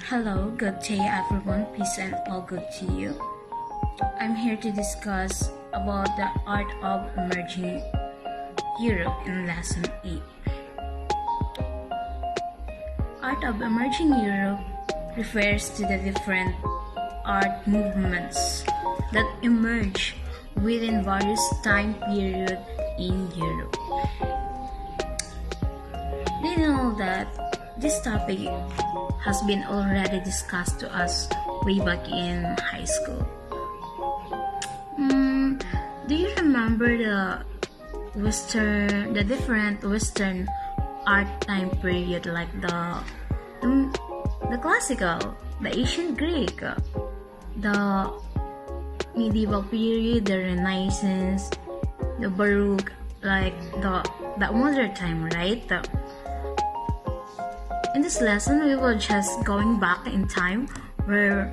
Hello, good day everyone. Peace and all good to you. I'm here to discuss about the art of emerging Europe in lesson 8. Art of emerging Europe refers to the different art movements that emerge within various time periods in Europe. Do you know that this topic has been already discussed to us way back in high school? Do you remember the different Western art time period, like the classical, the ancient Greek, the medieval period, the Renaissance, the Baroque, like the modern time, right? In this lesson, we will just going back in time where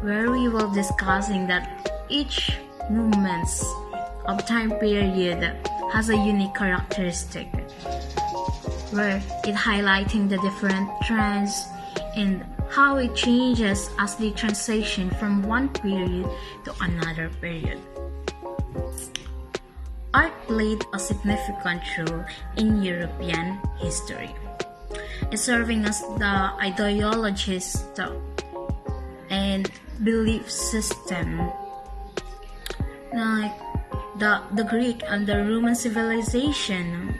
we will discussing that each movements of time period has a unique characteristic, where it highlighting the different trends and how it changes as they transition from one period to another period. Art played a significant role in European history, serving as the ideologist and belief system, like the Greek and the Roman civilization,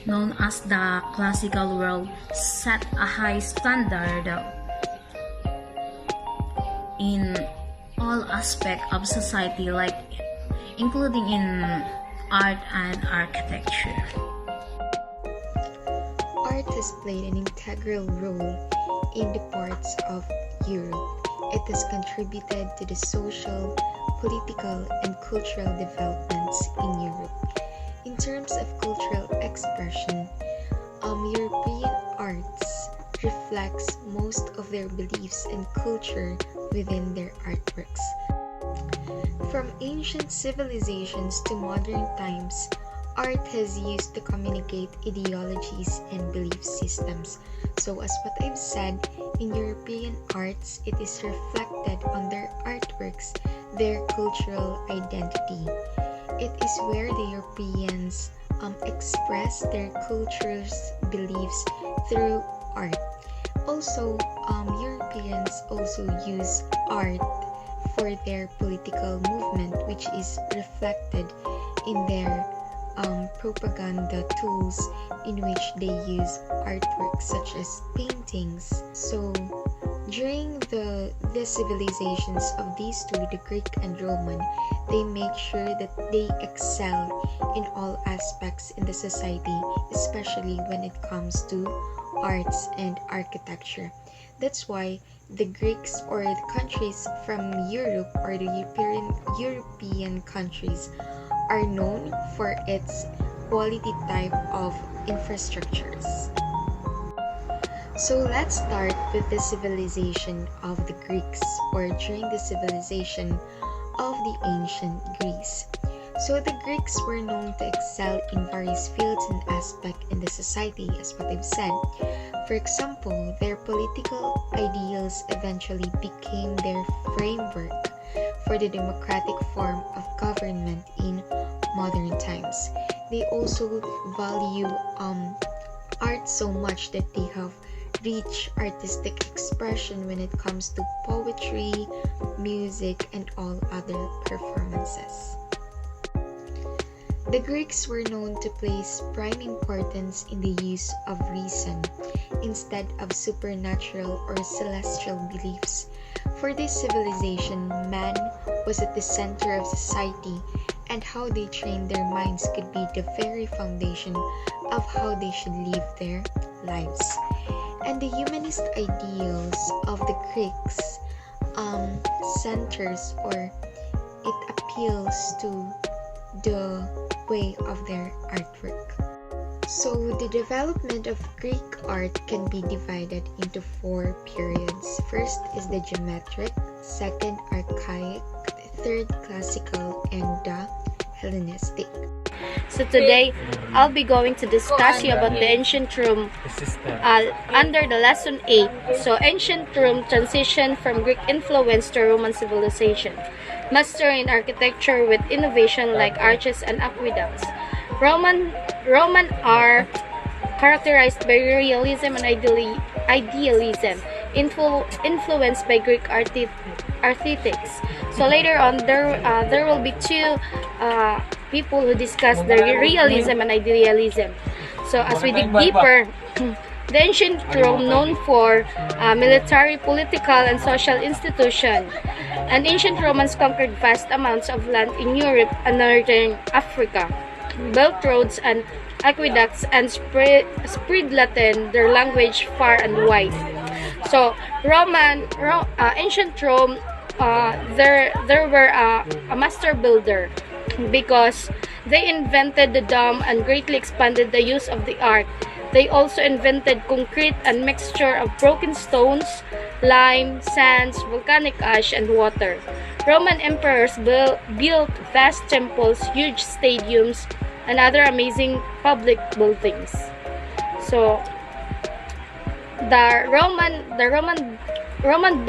known as the classical world, set a high standard in all aspects of society, like including in art and architecture. Art has played an integral role in the parts of Europe. It has contributed to the social, political, and cultural developments in Europe. In terms of cultural expression, European arts reflects most of their beliefs and culture within their artworks. From ancient civilizations to modern times, art has used to communicate ideologies and belief systems. So as what I've said, in European arts, it is reflected on their artworks, their cultural identity. It is where the Europeans express their culture's beliefs through art. Also, Europeans also use art for their political movement, which is reflected in their propaganda tools, in which they use artworks such as paintings. So during the civilizations of these two, the Greek and Roman, they make sure that they excel in all aspects in the society, especially when it comes to arts and architecture. That's why the Greeks, or the countries from Europe, or the European countries, are known for its quality type of infrastructures. So let's start with the civilization of the Greeks, or during the civilization of the ancient Greece. So the Greeks were known to excel in various fields and aspects in the society, as what I've said. For example, their political ideals eventually became their framework for the democratic form of government in modern times. They also value art so much that they have rich artistic expression when it comes to poetry, music, and all other performances. The Greeks were known to place prime importance in the use of reason instead of supernatural or celestial beliefs. For this civilization, man was at the center of society, and how they trained their minds could be the very foundation of how they should live their lives. And the humanist ideals of the Greeks centers, or it appeals to the way of their artwork. So the development of Greek art can be divided into 4 periods. First is the geometric, second archaic, third classical, and the Hellenistic. So today, I'll be going to discuss you about the ancient Rome under the lesson 8. So ancient Rome transitioned from Greek influence to Roman civilization, mastering architecture with innovation like arches and aqueducts. Roman are characterized by realism and idealism, influenced by Greek architects. So later on, there will be two people who discuss the realism and idealism. So as we dig deeper, the ancient Rome known for military, political, and social institution. And ancient Romans conquered vast amounts of land in Europe and northern Africa, built roads and aqueducts, and spread Latin, their language, far and wide. So ancient Rome, there were a master builder, because they invented the dome and greatly expanded the use of the art. They also invented concrete and mixture of broken stones, lime, sands, volcanic ash, and water. Roman emperors built vast temples, huge stadiums, and other amazing public buildings. So the Roman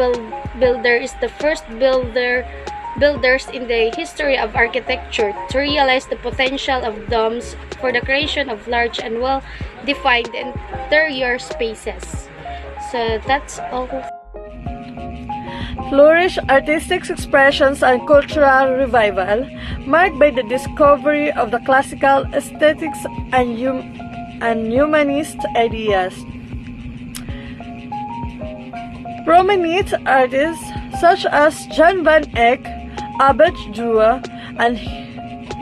builder is the first builders in the history of architecture to realize the potential of domes for the creation of large and well-defined interior spaces. So that's all. Flourished artistic expressions and cultural revival, marked by the discovery of the classical aesthetics and humanist ideas. Prominent artists such as Jan van Eyck, Albert Durer, and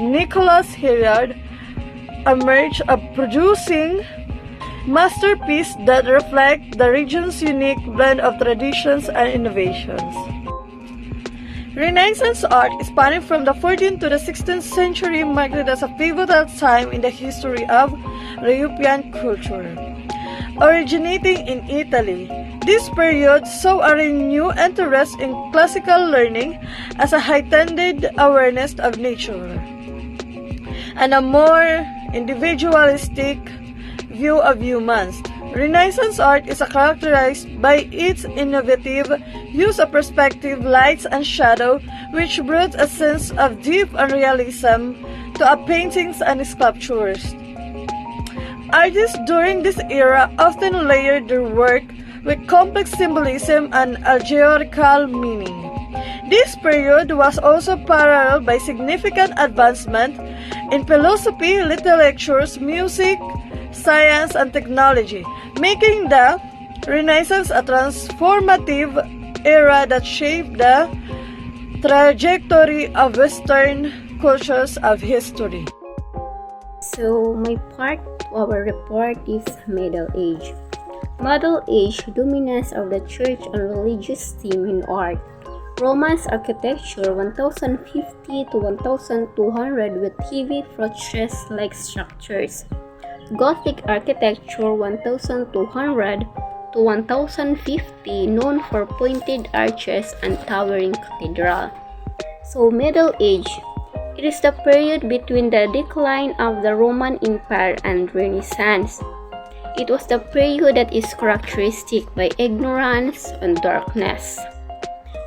Nicholas Hilliard emerged, producing masterpieces that reflect the region's unique blend of traditions and innovations. Renaissance art, spanning from the 14th to the 16th century, marked it as a pivotal time in the history of European culture. Originating in Italy, this period saw a renewed interest in classical learning as a heightened awareness of nature and a more individualistic view of humans. Renaissance art is characterized by its innovative use of perspective, lights, and shadow, which brought a sense of depth and realism to paintings and sculptures. Artists during this era often layered their work with complex symbolism and allegorical meaning. This period was also paralleled by significant advancement in philosophy, literature, music, science, and technology, making the Renaissance a transformative era that shaped the trajectory of Western cultures of history. So, my part of our report is Middle Age. Middle Age dominance of the church and religious theme in art. Romance architecture 1050 to 1200 with heavy fortress-like structures. Gothic architecture 1200 to 1050 known for pointed arches and towering cathedral. So Middle Age, it is the period between the decline of the Roman Empire and Renaissance. It was the period that is characteristic by ignorance and darkness.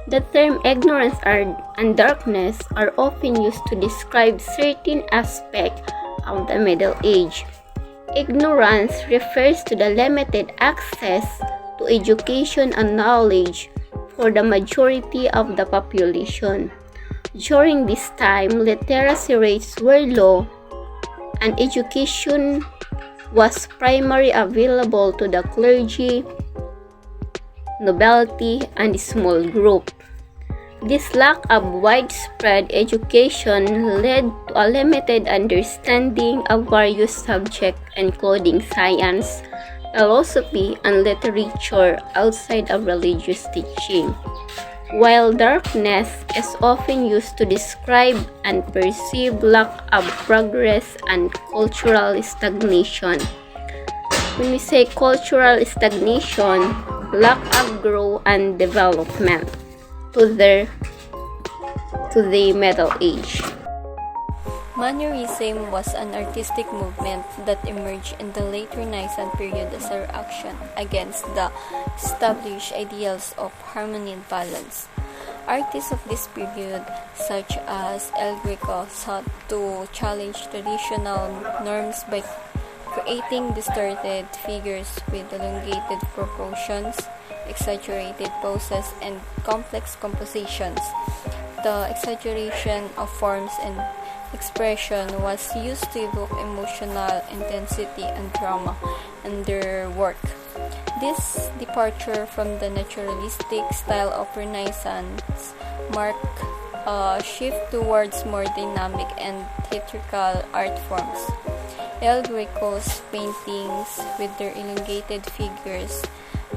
The term ignorance and darkness are often used to describe certain aspects of the Middle Age. Ignorance refers to the limited access to education and knowledge for the majority of the population. During this time, literacy rates were low and education was primarily available to the clergy, nobility, and small group. This lack of widespread education led to a limited understanding of various subjects including science, philosophy, and literature outside of religious teaching. While darkness is often used to describe and perceive lack of progress and cultural stagnation. When we say cultural stagnation, lack of growth and development to the Middle Age. Mannerism was an artistic movement that emerged in the late Renaissance period as a reaction against the established ideals of harmony and balance. Artists of this period, such as El Greco, sought to challenge traditional norms by creating distorted figures with elongated proportions, exaggerated poses, and complex compositions. The exaggeration of forms and expression was used to evoke emotional intensity and drama in their work. This departure from the naturalistic style of Renaissance marked a shift towards more dynamic and theatrical art forms. El Greco's paintings, with their elongated figures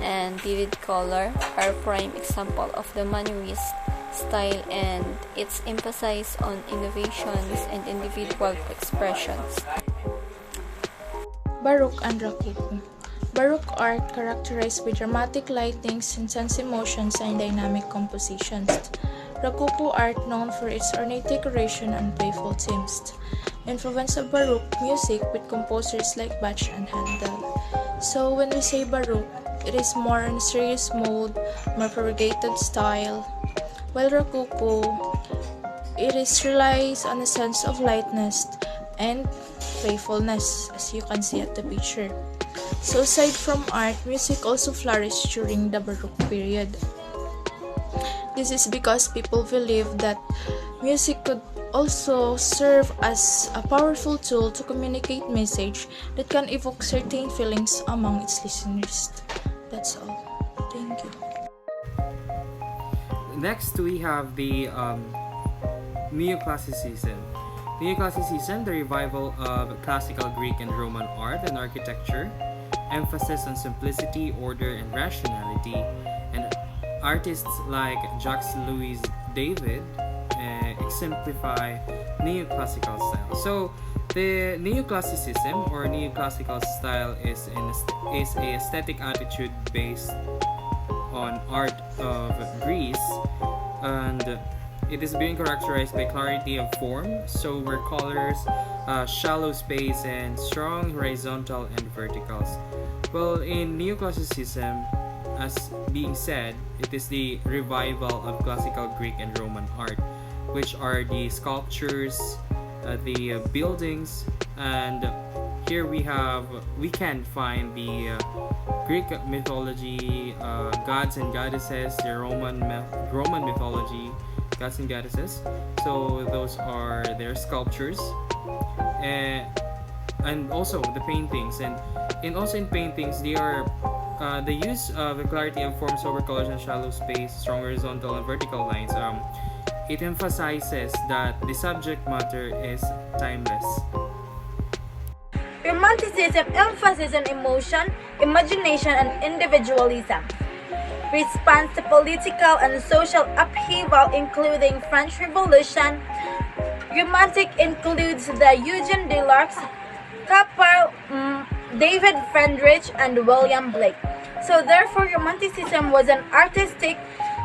and vivid color, are a prime example of the Mannerist style and its emphasis on innovations and individual expressions. Baroque and Rococo. Baroque art characterized by dramatic lightings, intense emotions, and dynamic compositions. Rococo art known for its ornate decoration and playful themes. Influence of Baroque music with composers like Bach and Handel. So when we say Baroque, it is more in a serious mode, more variegated style, while Rococo, it relies on a sense of lightness and playfulness, as you can see at the picture. So aside from art, music also flourished during the Baroque period. This is because people believed that music could also serve as a powerful tool to communicate message that can evoke certain feelings among its listeners. That's all. Thank you. Next, we have the Neoclassicism. Neoclassicism, the revival of classical Greek and Roman art and architecture, emphasis on simplicity, order, and rationality, and artists like Jacques-Louis David exemplify neoclassical style. So, the neoclassicism or neoclassical style is a aesthetic attitude based on art of Greece, and it is being characterized by clarity of form, sober colors, shallow space, and strong horizontal and verticals. Well, in neoclassicism, as being said, it is the revival of classical Greek and Roman art, which are the sculptures, the buildings, and here we can find the Greek mythology, gods and goddesses, the Roman mythology, gods and goddesses. So those are their sculptures, and also the paintings. And in paintings, they are the use of the clarity of form, sober colors, and shallow space, strong horizontal and vertical lines. It emphasizes that the subject matter is timeless. Romanticism emphasizes on emotion, imagination, and individualism. Response to political and social upheaval, including French Revolution. Romantic includes the Eugene Delarcs, Caspar, David Friedrich, and William Blake. So therefore, Romanticism was an artistic,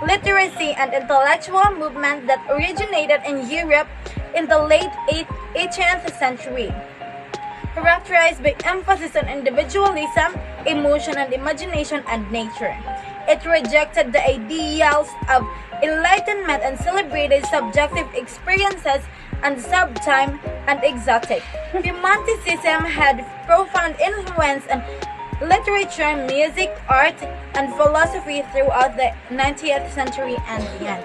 literacy, and intellectual movement that originated in Europe in the late 18th century. Characterized by emphasis on individualism, emotion and imagination, and nature. It rejected the ideals of enlightenment and celebrated subjective experiences and subtime and exotic. Romanticism had profound influence on literature, music, art, and philosophy throughout the 19th century and beyond.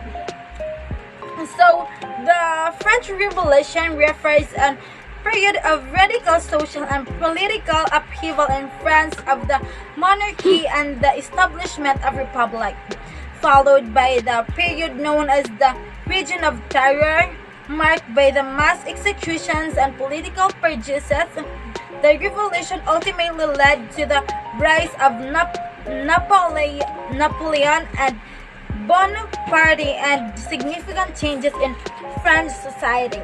So, the French Revolution refers an period of radical social and political upheaval in France of the monarchy and the establishment of republic, followed by the period known as the Reign of Terror, marked by the mass executions and political purges. The revolution ultimately led to the rise of Napoleon and Bonaparte and significant changes in French society,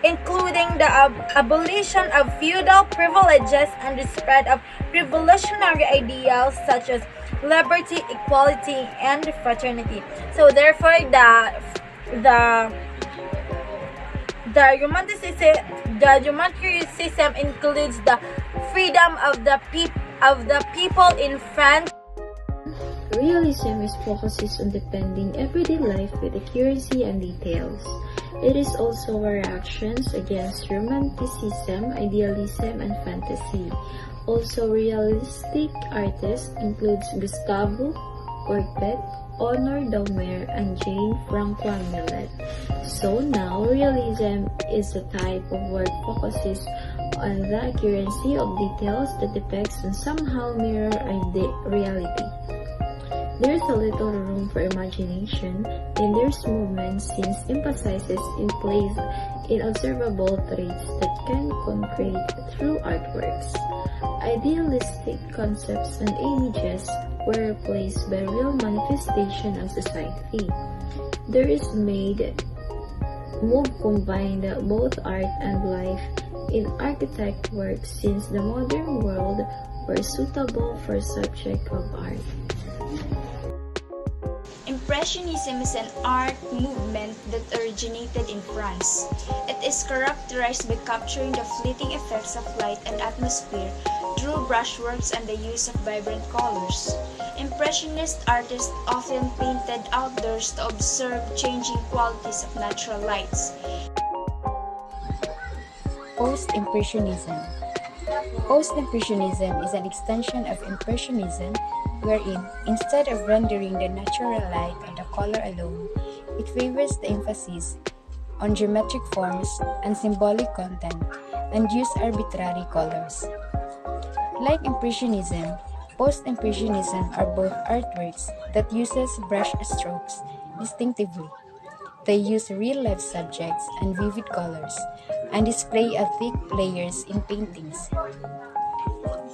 including the abolition of feudal privileges and the spread of revolutionary ideals such as liberty, equality, and fraternity. So therefore, The romanticism includes the freedom of the people in France. Realism is focuses on depending everyday life with accuracy and details. It is also a reaction against romanticism, idealism, and fantasy. Also, realistic artists includes Gustavo Courbet, Honor Daumer, and Jane Francois Millet. So now, realism is a type of work focuses on the accuracy of details that depicts and somehow mirror reality. There is a little room for imagination in their movements since emphasizes in place in observable traits that can concrete through artworks. Idealistic concepts and images were replaced by real manifestation of society. There is move combined both art and life in architect works since the modern world were suitable for subject of art. Impressionism is an art movement that originated in France. It is characterized by capturing the fleeting effects of light and atmosphere through brushworks and the use of vibrant colors. Impressionist artists often painted outdoors to observe changing qualities of natural lights. Post-Impressionism. Post-Impressionism is an extension of Impressionism wherein, instead of rendering the natural light and the color alone, it favors the emphasis on geometric forms and symbolic content and use arbitrary colors. Like Impressionism, Post-Impressionism are both artworks that uses brush strokes distinctively. They use real-life subjects and vivid colors and display a thick layers in paintings.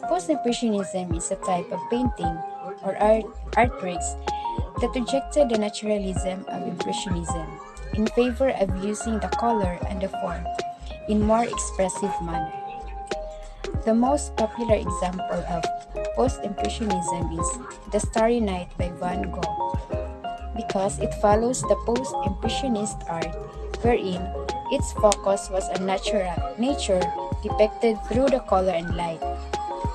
Post-Impressionism is a type of painting or artworks that rejected the naturalism of Impressionism in favor of using the color and the form in more expressive manner. The most popular example of Post-Impressionism is The Starry Night by Van Gogh, because it follows the post-impressionist art wherein its focus was on nature depicted through the color and light.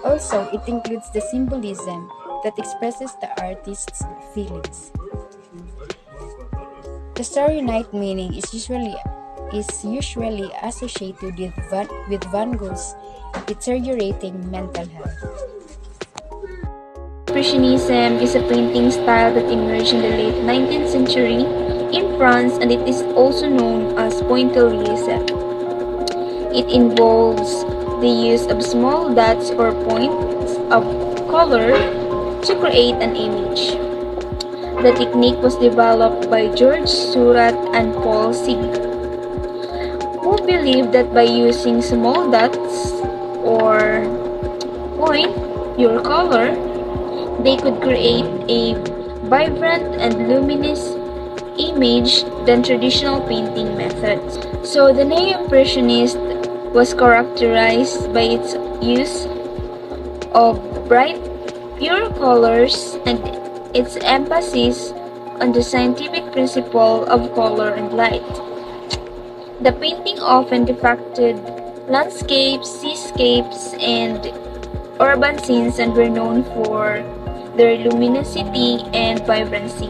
Also, it includes the symbolism that expresses the artist's feelings. The Starry Night meaning is usually associated with Van Gogh's deteriorating mental health. Impressionism is a painting style that emerged in the late 19th century in France, and it is also known as pointillism. It involves the use of small dots or points of color to create an image. The technique was developed by George Seurat and Paul Signac, who believed that by using small dots or point your color, they could create a vibrant and luminous image than traditional painting methods. So the Neo-Impressionist was characterized by its use of bright, pure colors and its emphasis on the scientific principle of color and light. The painting often depicted landscapes, seascapes, and urban scenes and were known for their luminosity and vibrancy.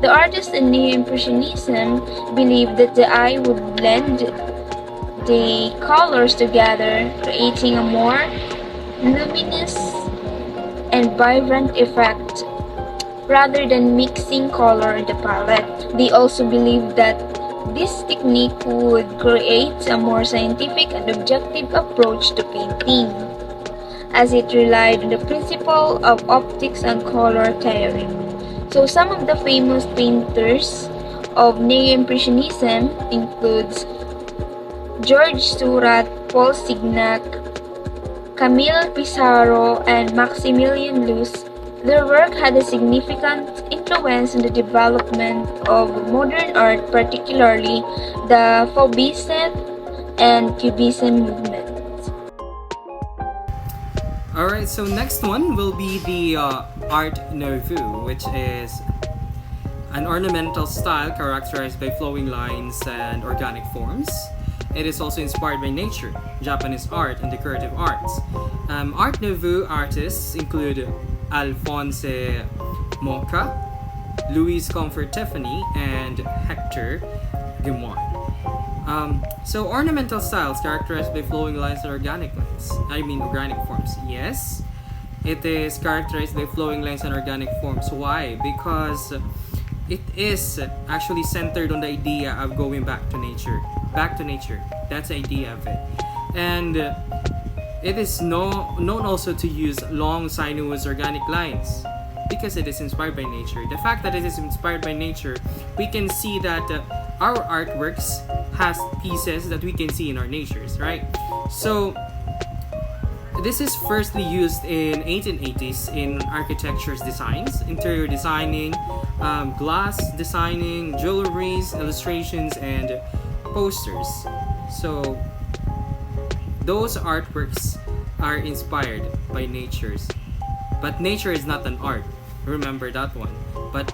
The artists in Neo-Impressionism believed that the eye would blend the colors together, creating a more luminous and vibrant effect rather than mixing color in the palette. They also believed that this technique would create a more scientific and objective approach to painting, as it relied on the principle of optics and color theory. So some of the famous painters of Neo-Impressionism includes George Seurat, Paul Signac, Camille Pissarro, and Maximilien Luz. Their work had a significant influence in the development of modern art, particularly the Fauvism and Cubism movements. Alright, so next one will be the Art Nouveau, which is An ornamental style characterized by flowing lines and organic forms. It is also inspired by nature, Japanese art, and decorative arts. Art Nouveau artists include Alphonse Mocha, Louise Comfort Tiffany, and Hector Guimard. So ornamental styles characterized by flowing lines and organic forms. Yes, it is characterized by flowing lines and organic forms. Why? Because it is actually centered on the idea of going back to nature. Back to nature. That's the idea of it. And it is known also to use long, sinuous organic lines because it is inspired by nature. The fact that it is inspired by nature, we can see that our artworks has pieces that we can see in our natures, right? So this is firstly used in 1880s in architecture's designs, interior designing, glass designing, jewelries, illustrations, and posters. So those artworks are inspired by natures. But nature is not an art. Remember that one. But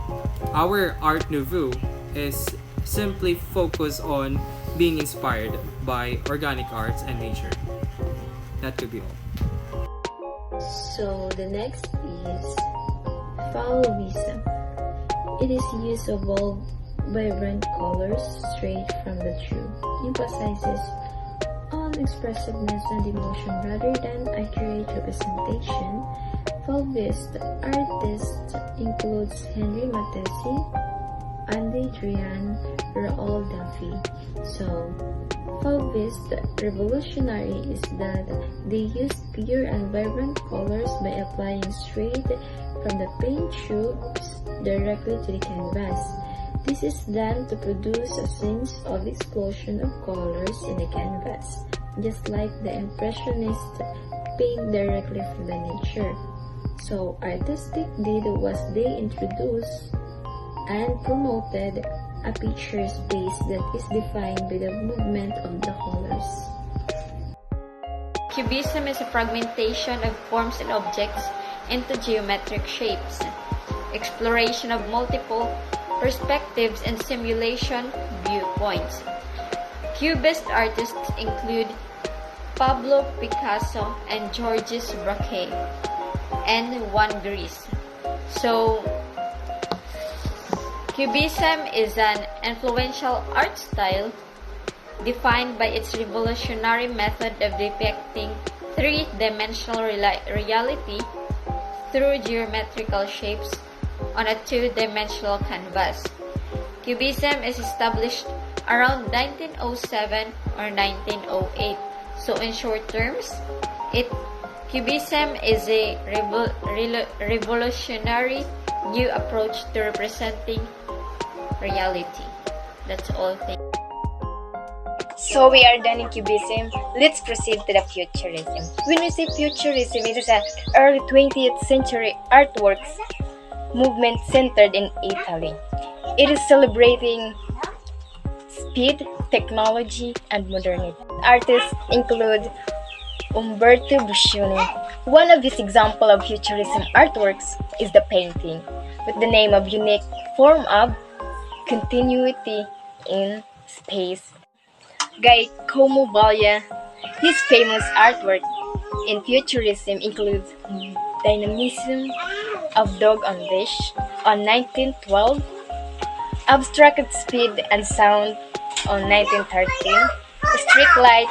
our Art Nouveau is simply focused on being inspired by organic arts and nature. That could be all. So the next is Fauvism. It is use of bold, vibrant colors straight from the truth, emphasizes on expressiveness and emotion rather than accurate representation. Fauvist artists includes Henri Matisse, Andy Drian, Raoul Duffy. So, Fauvist revolutionary is that they use pure and vibrant colors by applying straight from the paint tubes directly to the canvas. This is done to produce a sense of explosion of colors in the canvas, just like the Impressionists paint directly from the nature. So, artistic did was they introduced and promoted a picture space that is defined by the movement of the colors. Cubism is a fragmentation of forms and objects into geometric shapes, exploration of multiple perspectives and simulation viewpoints. Cubist artists include Pablo Picasso and Georges Braque and Juan Gris. So, Cubism is an influential art style defined by its revolutionary method of depicting three-dimensional reality through geometrical shapes on a two-dimensional canvas. Cubism is established around 1907 or 1908. So in short terms, Cubism is a revolutionary new approach to representing reality. That's all. Thank you. So we are done in Cubism. Let's proceed to the Futurism. When we say Futurism, it is an early 20th century artworks movement centered in Italy. It is celebrating speed, technology, and modernity. Artists include Umberto Boscioni. One of his examples of Futurism artworks is the painting, with the name of unique form of continuity in space. Giacomo Baglia. His famous artwork in Futurism includes Dynamism of Dog on Leash on 1912, Abstracted Speed and Sound on 1913, Street Light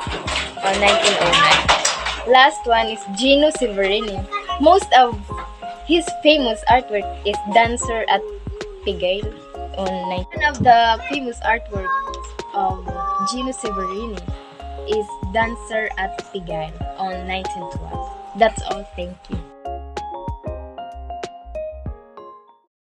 on 1909. Last one is Gino Severini. Most of his famous artwork is Dancer at Pigalle on 19. One of the famous artwork of Gino Severini is Dancer at Pigalle on 1912. That's all. Thank you.